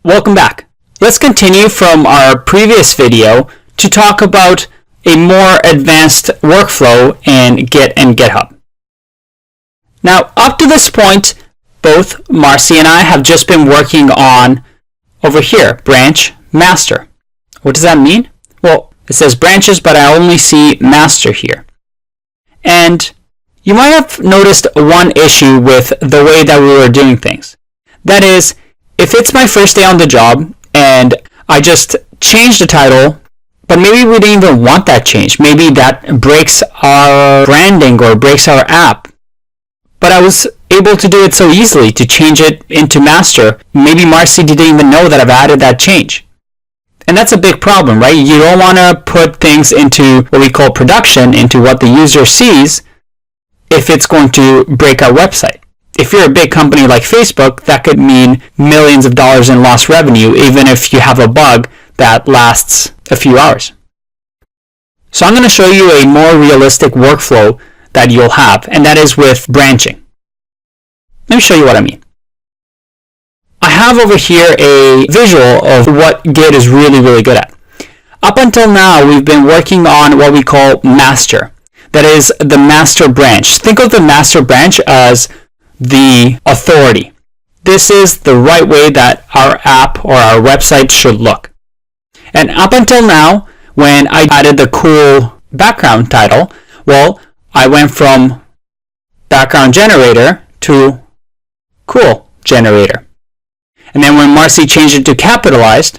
Welcome back. Let's continue from our previous video to talk about a more advanced workflow in Git and GitHub. Now, up to this point, both Marcy and I have just been working on, over here, branch master. What does that mean? Well, it says branches, but I only see master here. And you might have noticed one issue with the way that we were doing things. That is, if it's my first day on the job and I just change the title, but maybe we didn't even want that change. Maybe that breaks our branding or breaks our app. But I was able to do it so easily to change it into master. Maybe Marcy didn't even know that I've added that change. And that's a big problem, right? You don't want to put things into what we call production, into what the user sees, if it's going to break our website. If you're a big company like Facebook, that could mean millions of dollars in lost revenue, even if you have a bug that lasts a few hours. So I'm going to show you a more realistic workflow that you'll have, and that is with branching. Let me show you what I mean. I have over here a visual of what Git is really good at. Up until now, we've been working on what we call master. That is the master branch. Think of the master branch as the authority. This is the right way that our app or our website should look. And up until now, when I added the cool background title, well, I went from background generator to cool generator. And then when Marcy changed it to capitalized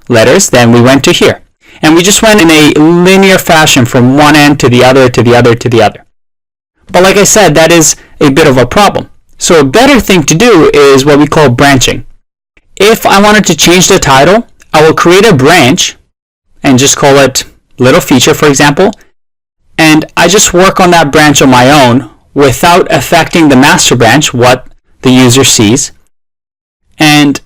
letters, then we went to here. And we just went in a linear fashion from one end to the other, to the other, to the other. But like I said, that is a bit of a problem. So a better thing to do is what we call branching. If I wanted to change the title, I will create a branch and just call it little feature, for example. And I just work on that branch on my own without affecting the master branch, what the user sees. And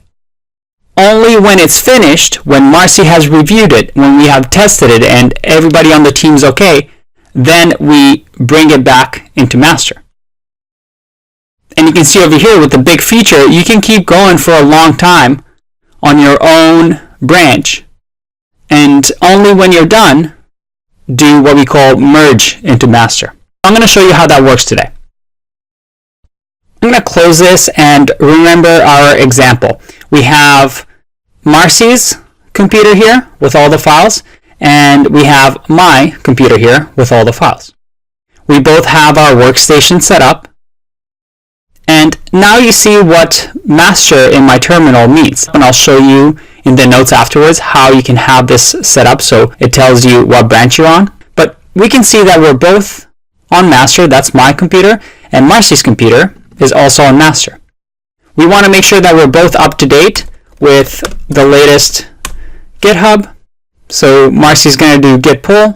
only when it's finished, when Marcy has reviewed it, when we have tested it and everybody on the team's okay, then we bring it back into master. And you can see over here with the big feature, you can keep going for a long time on your own branch. And only when you're done, do what we call merge into master. I'm going to show you how that works today. I'm going to close this and remember our example. We have Marcy's computer here with all the files, and we have my computer here with all the files. We both have our workstation set up. And now you see what master in my terminal means. And I'll show you in the notes afterwards how you can have this set up so it tells you what branch you're on. But we can see that we're both on master. That's my computer. And Marcy's computer is also on master. We want to make sure that we're both up to date with the latest GitHub. So Marcy's going to do git pull,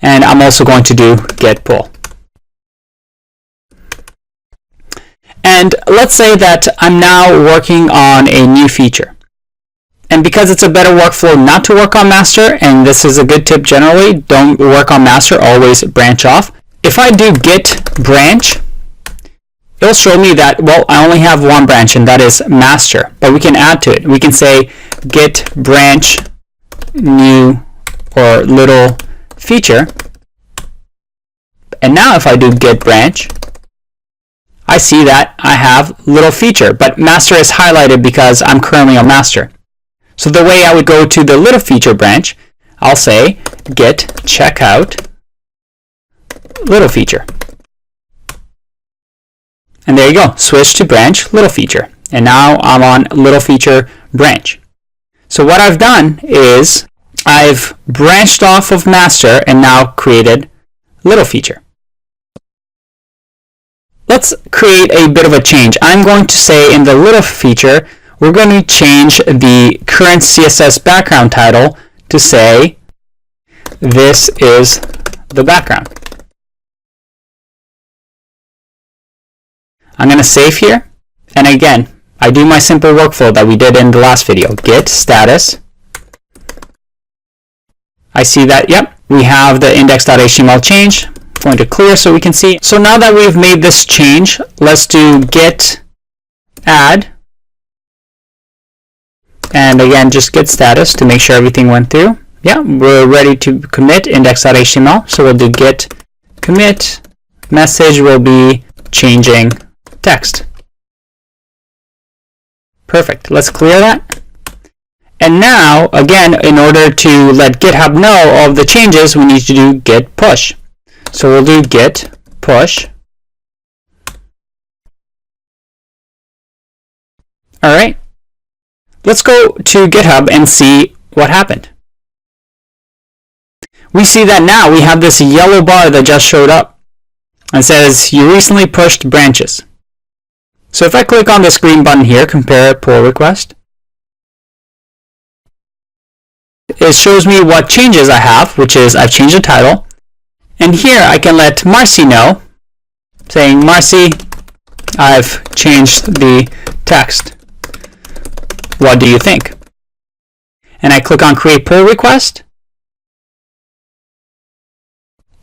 and I'm also going to do git pull. And let's say that I'm now working on a new feature. And because it's a better workflow not to work on master, and this is a good tip generally, don't work on master, always branch off. If I do git branch, it'll show me that, well, I only have one branch, and that is master. But we can add to it. We can say git branch new or little feature. And now if I do git branch, I see that I have little feature, but master is highlighted because I'm currently on master. So the way I would go to the little feature branch, I'll say git checkout little feature. And there you go, switch to branch little feature. And now I'm on little feature branch. So what I've done is I've branched off of master and now created little feature. Let's create a bit of a change. I'm going to say in the little feature, we're going to change the current CSS background title to say, this is the background. I'm going to save here. And again, I do my simple workflow that we did in the last video. Git status. I see that, yep, we have the index.html change. Going to clear so we can see. So now that we've made this change, let's do git add And again, just git status to make sure everything went through. Yeah, we're ready to commit index.html. So we'll do git commit. Message will be changing text. Perfect. Let's clear that. And now, again, in order to let GitHub know all of the changes, we need to do git push. So we'll do git push. All right. Let's go to GitHub and see what happened. We see that now we have this yellow bar that just showed up and says you recently pushed branches. So if I click on this green button here, compare pull request, it shows me what changes I have, which is I've changed the title. And here I can let Marcy know, saying, Marcy, I've changed the text. What do you think? And I click on create pull request.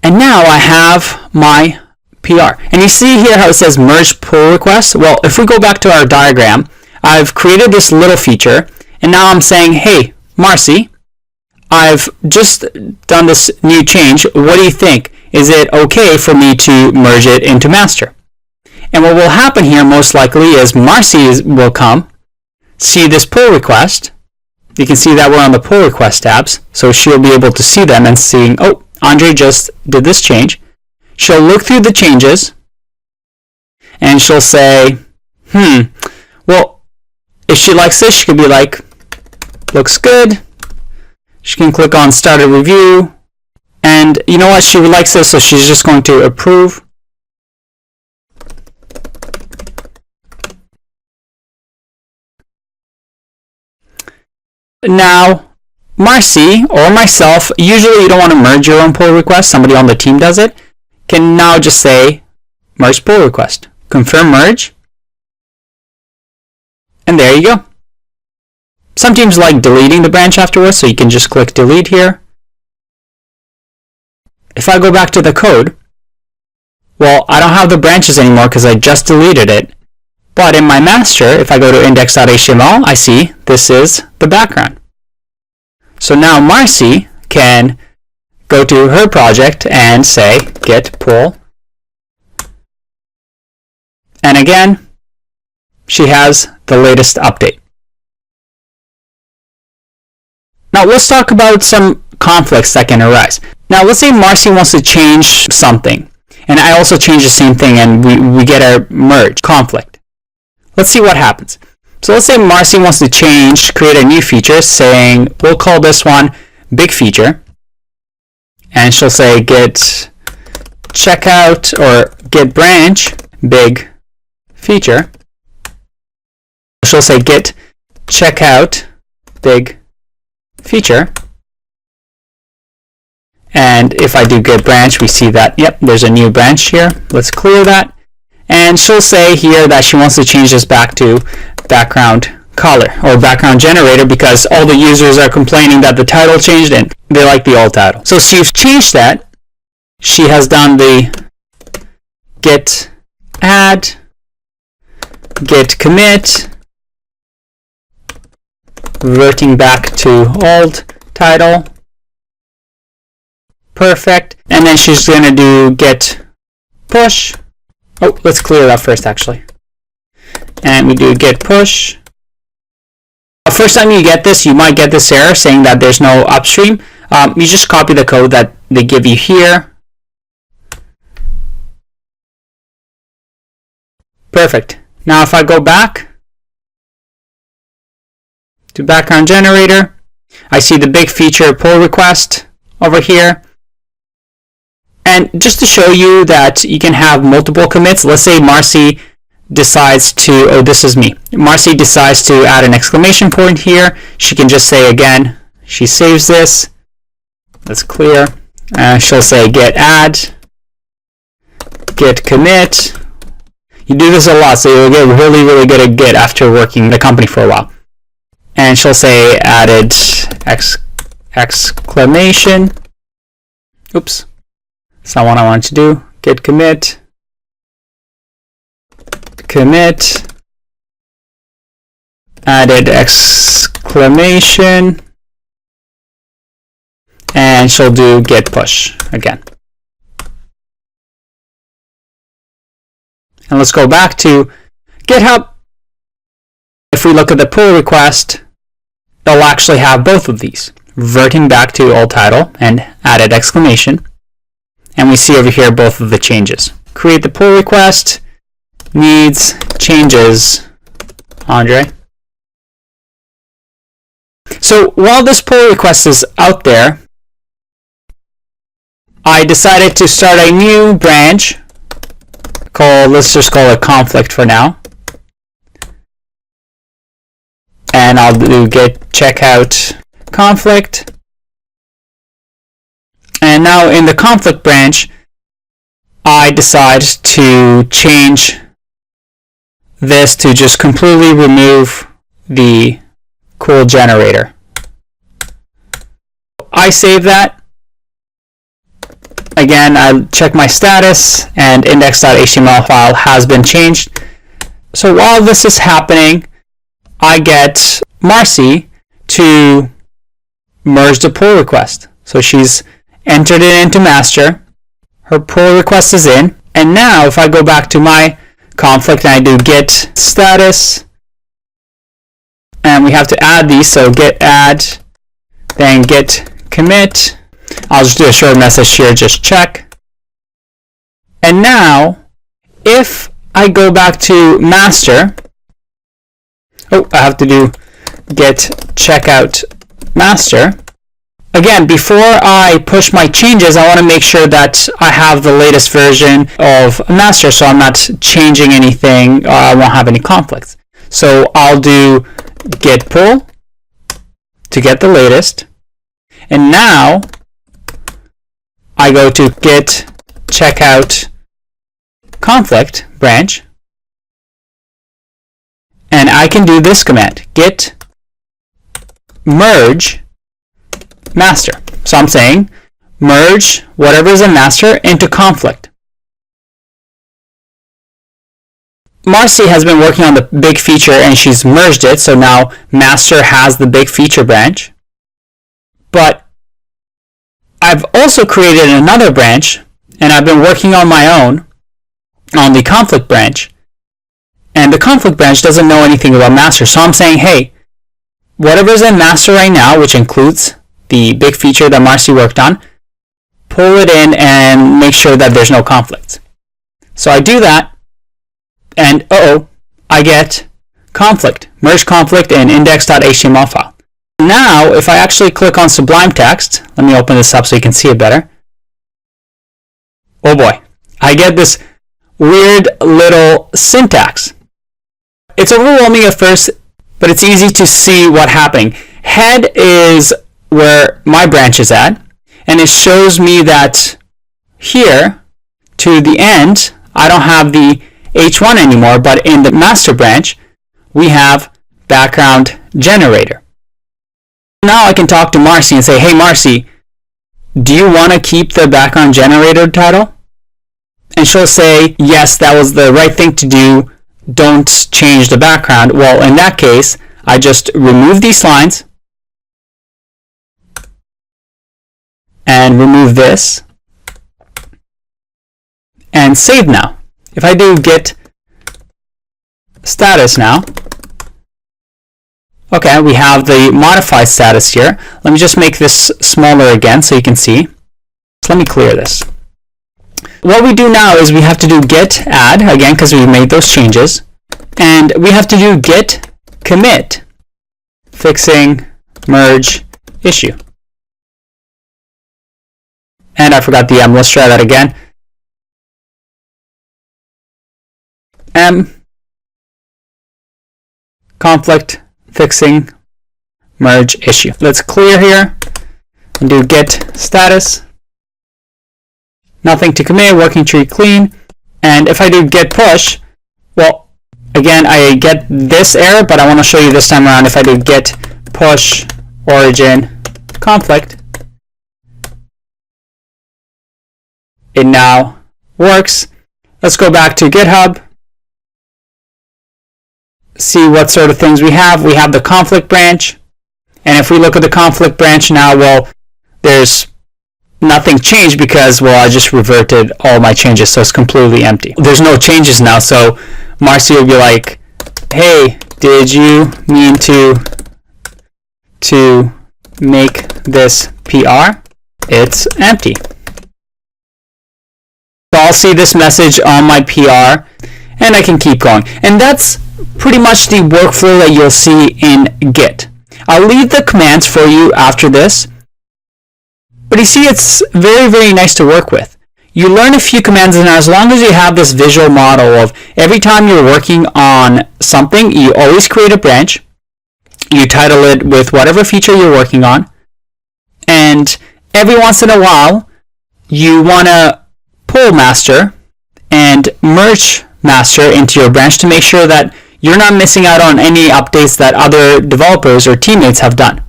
And now I have my PR. And you see here how it says merge pull request. Well, if we go back to our diagram, I've created this little feature. And now I'm saying, hey, Marcy, I've just done this new change. What do you think? Is it okay for me to merge it into master? And what will happen here most likely is Marcy will come, see this pull request. You can see that we're on the pull request tabs. So she'll be able to see them and seeing, oh, Andre just did this change. She'll look through the changes and she'll say, well, if she likes this, she could be like, looks good. She can click on start a review. And you know what? She likes this, so she's just going to approve. Now, Marcy or myself, usually you don't want to merge your own pull request, somebody on the team does it, can now just say merge pull request, confirm merge, and there you go. Some teams like deleting the branch afterwards, so you can just click delete here. If I go back to the code, well, I don't have the branches anymore because I just deleted it. But in my master, if I go to index.html, I see this is the background. So now Marcy can go to her project and say git pull. And again, she has the latest update. Now let's talk about some conflicts that can arise. Now let's say Marcy wants to change something, and I also change the same thing, and we get a merge conflict. Let's see what happens. So let's say Marcy wants to create a new feature, saying, we'll call this one big feature, and she'll say git checkout or git branch big feature. She'll say git checkout big feature. And if I do git branch, we see that, yep, there's a new branch here. Let's clear that. And she'll say here that she wants to change this back to background color or background generator because all the users are complaining that the title changed and they like the old title. So she's changed that. She has done the git add, git commit, reverting back to old title. Perfect. And then she's going to do git push. Oh, let's clear that first actually. And we do git push. The first time you get this, you might get this error saying that there's no upstream. You just copy the code that they give you here. Perfect. Now if I go back to background generator, I see the big feature pull request over here. And just to show you that you can have multiple commits, let's say Marcy decides to, oh, this is me. Marcy decides to add an exclamation point here. She can just say again, she saves this. Let's clear. She'll say git add, git commit. You do this a lot, so you'll get really, really good at Git after working in the company for a while. And she'll say added exclamation. Oops. That's not what I wanted to do. Git commit, added exclamation, and she'll do git push again. And let's go back to GitHub. If we look at the pull request, it'll actually have both of these, reverting back to old title and added exclamation. And we see over here both of the changes. Create the pull request, needs changes, Andre. So while this pull request is out there, I decided to start a new branch called, let's just call it conflict for now. And I'll do git checkout conflict. And now in the conflict branch, I decide to change this to just completely remove the cool generator. I save that. Again, I check my status and index.html file has been changed. So while this is happening, I get Marcy to merge the pull request. So she's entered it into master. Her pull request is in. And now if I go back to my conflict and I do git status, and we have to add these, so git add, then git commit. I'll just do a short message here, just check. And now, if I go back to master, I have to do git checkout master. Again, before I push my changes, I want to make sure that I have the latest version of master, so I'm not changing anything, I won't have any conflicts. So I'll do git pull to get the latest. And now I go to git checkout conflict branch, and I can do this command, git merge master. So I'm saying merge whatever is in master into conflict. Marcy has been working on the big feature and she's merged it, so now master has the big feature branch. But I've also created another branch, and I've been working on my own on the conflict branch. And the conflict branch doesn't know anything about master. So I'm saying, hey, whatever's in master right now, which includes the big feature that Marcy worked on, pull it in and make sure that there's no conflicts. So I do that, and I get conflict, merge conflict in index.html file. Now, if I actually click on Sublime Text, let me open this up so you can see it better. Oh boy, I get this weird little syntax. It's overwhelming at first, but it's easy to see what's happening. Head is where my branch is at, and it shows me that here to the end, I don't have the H1 anymore, but in the master branch, we have background generator. Now I can talk to Marcy and say, hey Marcy, do you want to keep the background generator title? And she'll say, yes, that was the right thing to do. Don't change the background. Well, in that case, I just remove these lines and remove this and save now. If I do git status now, okay, we have the modified status here. Let me just make this smaller again so you can see. So let me clear this. What we do now is we have to do git add, again, because we made those changes. And we have to do git commit, fixing merge issue. And I forgot the M. Let's try that again. M, conflict, fixing merge issue. Let's clear here and do git status. Nothing to commit, working tree clean. And if I do git push, well, again, I get this error, but I want to show you this time around. If I do git push origin conflict, it now works. Let's go back to GitHub. see what sort of things we have. We have the conflict branch. And if we look at the conflict branch now, well, there's nothing changed because, well, I just reverted all my changes, so it's completely empty. There's no changes now, so Marcy will be like, hey, did you mean to make this PR? It's empty. So I'll see this message on my PR, and I can keep going. And that's pretty much the workflow that you'll see in Git. I'll leave the commands for you after this, but you see it's very, very nice to work with. You learn a few commands, and as long as you have this visual model of every time you're working on something, you always create a branch, you title it with whatever feature you're working on, and every once in a while, you want to pull master and merge master into your branch to make sure that you're not missing out on any updates that other developers or teammates have done.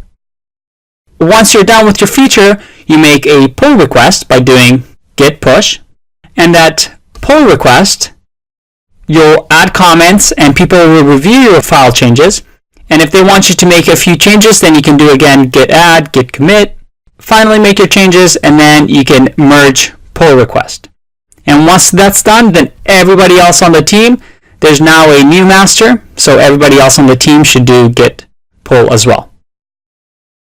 Once you're done with your feature, you make a pull request by doing git push, and that pull request, you'll add comments and people will review your file changes, and if they want you to make a few changes, then you can do again git add, git commit, finally make your changes, and then you can merge pull request. And once that's done, then everybody else on the team, there's now a new master, so everybody else on the team should do git pull as well.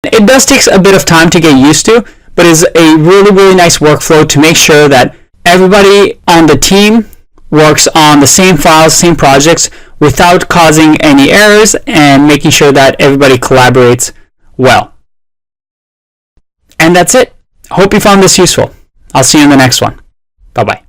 It does take a bit of time to get used to, but it's a really, really nice workflow to make sure that everybody on the team works on the same files, same projects, without causing any errors and making sure that everybody collaborates well. And that's it. Hope you found this useful. I'll see you in the next one. Bye-bye.